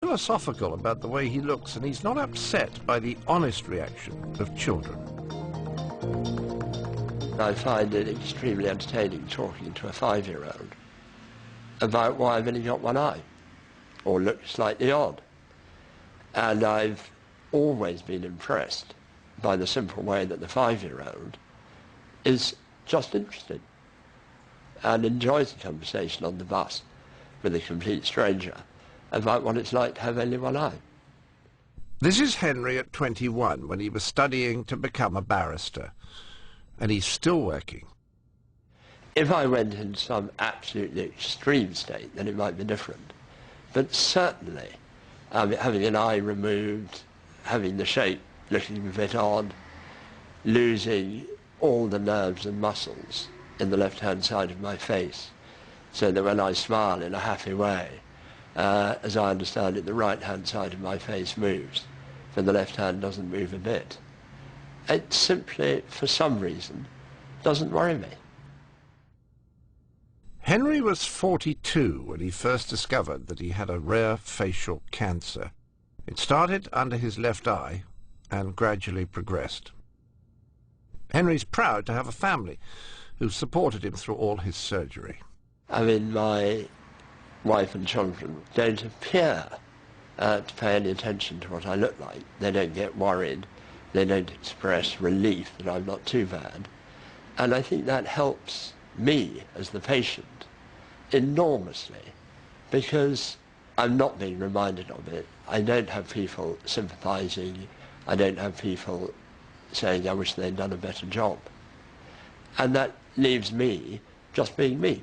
philosophical about the way he looks, and he's not upset by the honest reaction of children. I find it extremely entertaining talking to a 5-year-old about why I've only got one eye, or look slightly odd. And I've always been impressed by the simple way that the 5-year-old is just interested and enjoys the conversation on the bus with a complete stranger about what it's like to have only one eye. This is Henry at 21, when he was studying to become a barrister, and he's still working. If I went in some absolutely extreme state, then it might be different. But certainly, having an eye removed, having the shape looking a bit odd, losing all the nerves and muscles in the left-hand side of my face, so that when I smile in a happy way, as I understand it, the right-hand side of my face moves, but the left hand doesn't move a bit. It simply, for some reason, doesn't worry me. Henry was 42 when he first discovered that he had a rare facial cancer. It started under his left eye and gradually progressed. Henry's proud to have a family who supported him through all his surgery. I mean, my wife and children don't appear to pay any attention to what I look like. They don't get worried. They don't express relief that I'm not too bad. And I think that helps me as the patient enormously, because I'm not being reminded of it. I don't have people sympathizing. I don't have people saying, I wish they'd done a better job. And that leaves me just being me.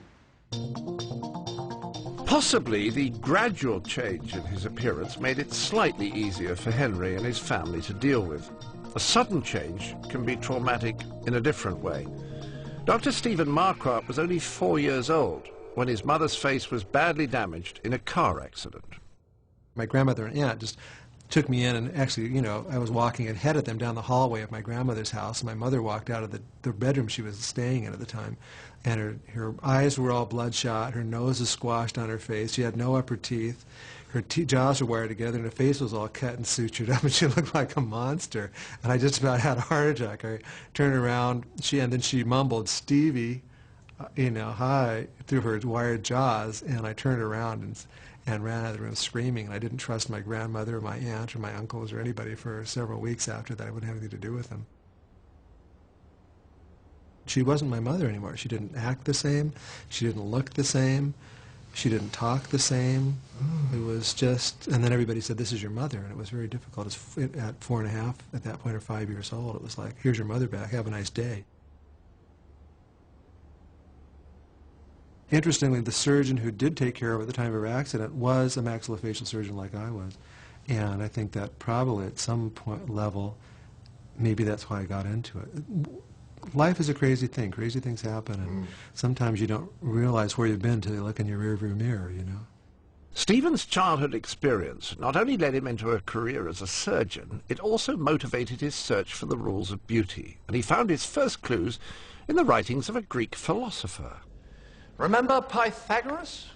Possibly the gradual change in his appearance made it slightly easier for Henry and his family to deal with. A sudden change can be traumatic in a different way. Dr. Stephen Marquardt was only 4 years old when his mother's face was badly damaged in a car accident. My grandmother and aunt just took me in, and actually, you know, I was walking ahead of them down the hallway of my grandmother's house, and my mother walked out of the bedroom she was staying in at the time, and her eyes were all bloodshot, her nose was squashed on her face, she had no upper teeth, her jaws were wired together, and her face was all cut and sutured up, and she looked like a monster, and I just about had a heart attack. I turned around, and then she mumbled, "Stevie," you know, hi, through her wired jaws, and I turned around and ran out of the room screaming, and I didn't trust my grandmother or my aunt or my uncles or anybody for several weeks after that. I wouldn't have anything to do with them. She wasn't my mother anymore. She didn't act the same. She didn't look the same. She didn't talk the same. It was just, and then everybody said, "This is your mother," and it was very difficult. At 4.5, at that point, or 5 years old, it was like, "Here's your mother back. Have a nice day." Interestingly, the surgeon who did take care of her at the time of her accident was a maxillofacial surgeon like I was. And I think that probably at some point level, maybe that's why I got into it. Life is a crazy thing. Crazy things happen, and sometimes you don't realize where you've been until you look in your rearview mirror, you know. Stephen's childhood experience not only led him into a career as a surgeon, it also motivated his search for the rules of beauty, and he found his first clues in the writings of a Greek philosopher. Remember Pythagoras?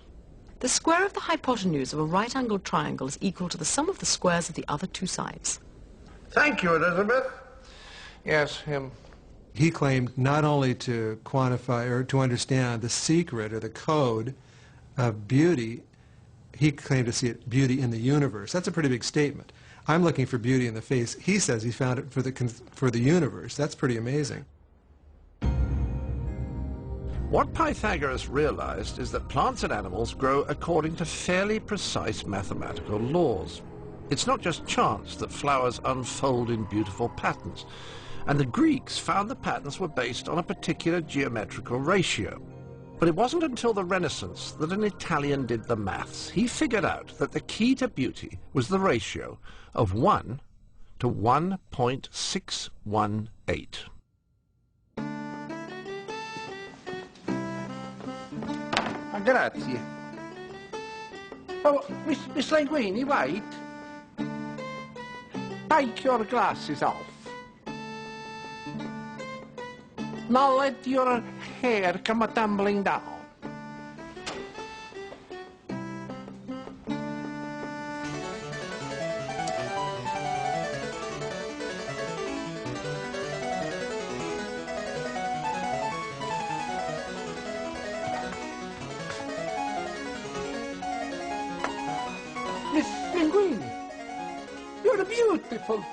The square of the hypotenuse of a right-angled triangle is equal to the sum of the squares of the other two sides. Thank you, Elizabeth. Yes, him. He claimed not only to quantify or to understand the secret or the code of beauty, he claimed to see beauty in the universe. That's a pretty big statement. I'm looking for beauty in the face. He says he found it for the universe. That's pretty amazing. What Pythagoras realized is that plants and animals grow according to fairly precise mathematical laws. It's not just chance that flowers unfold in beautiful patterns, and the Greeks found the patterns were based on a particular geometrical ratio. But it wasn't until the Renaissance that an Italian did the maths. He figured out that the key to beauty was the ratio of 1 to 1.618. Grazie. Oh, Miss Linguini, wait. Take your glasses off. Now let your hair come tumbling down. Queen, you're beautiful.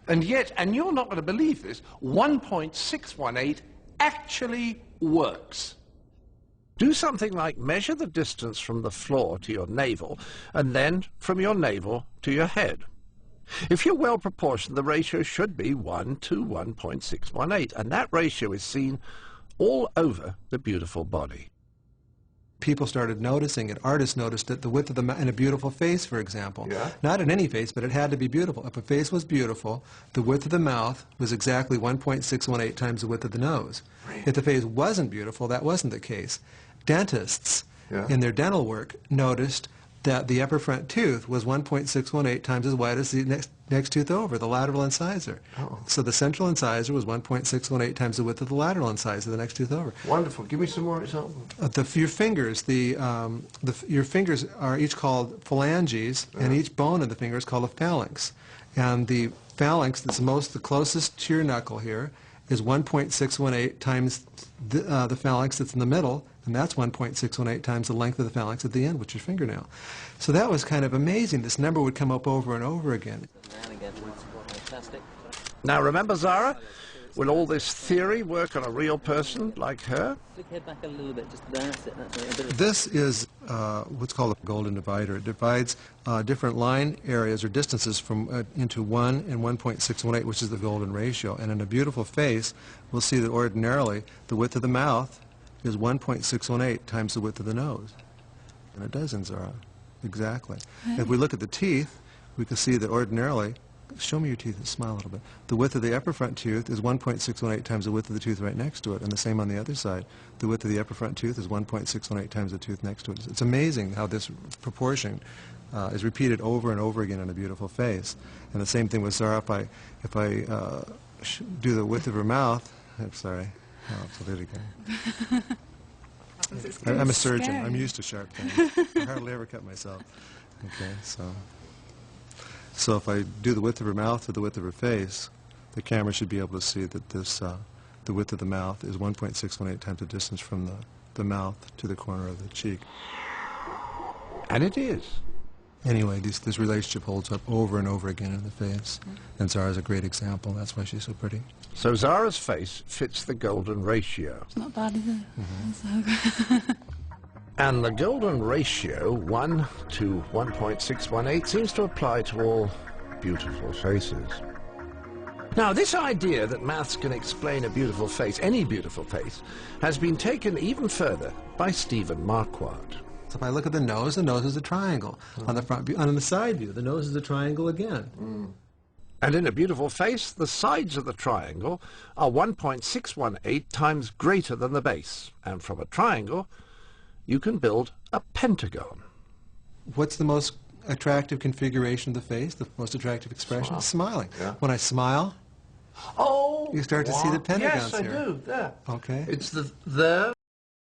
And yet, and you're not going to believe this, 1.618 actually works. Do something like measure the distance from the floor to your navel, and then from your navel to your head. If you're well proportioned, the ratio should be 1 to 1.618, and that ratio is seen all over the beautiful body. People started noticing it. Artists noticed it, the width of the mouth, in a beautiful face, for example. Yeah. Not in any face, but it had to be beautiful. If a face was beautiful, the width of the mouth was exactly 1.618 times the width of the nose. Really? If the face wasn't beautiful, that wasn't the case. Dentists, Yeah. in their dental work, noticed that the upper front tooth was 1.618 times as wide as the next tooth over, the lateral incisor. Oh. So the central incisor was 1.618 times the width of the lateral incisor, the next tooth over. Wonderful. Give me some more examples. Your fingers, your fingers are each called phalanges, and each bone of the finger is called a phalanx. And the phalanx that's the closest to your knuckle here is 1.618 times the phalanx that's in the middle, and that's 1.618 times the length of the phalanx at the end, which is your fingernail. So that was kind of amazing. This number would come up over and over again. Now remember, Zara, will all this theory work on a real person like her? Flick your head back a little bit, just that's it. That's it. A bit of This is what's called a golden divider. It divides different line areas or distances from into 1 and 1.618, which is the golden ratio. And in a beautiful face, we'll see that ordinarily the width of the mouth is 1.618 times the width of the nose. And it does in Zara. Exactly. If we look at the teeth, we can see that ordinarily, show me your teeth and smile a little bit. The width of the upper front tooth is 1.618 times the width of the tooth right next to it, and the same on the other side. The width of the upper front tooth is 1.618 times the tooth next to it. It's amazing how this proportion is repeated over and over again in a beautiful face. And the same thing with Zara. If I do the width of her mouth, I'm sorry, I'll do it again. I'm a surgeon. I'm used to sharp things. I hardly ever cut myself. Okay, so if I do the width of her mouth to the width of her face, the camera should be able to see that the width of the mouth is 1.618 times the distance from the mouth to the corner of the cheek. And it is. Anyway, this relationship holds up over and over again in the face. And Zara's a great example. That's why she's so pretty. So Zara's face fits the golden ratio. It's not bad, is it? And the golden ratio, 1 to 1.618, seems to apply to all beautiful faces. Now, this idea that maths can explain a beautiful face, any beautiful face, has been taken even further by Stephen Marquardt. So if I look at the nose is a triangle. On the front view, and on the side view, the nose is a triangle again. And in a beautiful face, the sides of the triangle are 1.618 times greater than the base. And from a triangle, you can build a pentagon. What's the most attractive configuration of the face, the most attractive expression? Smiling. Yeah. When I smile, Oh! you start to see the pentagons yes, here. I do. There. Okay. It's the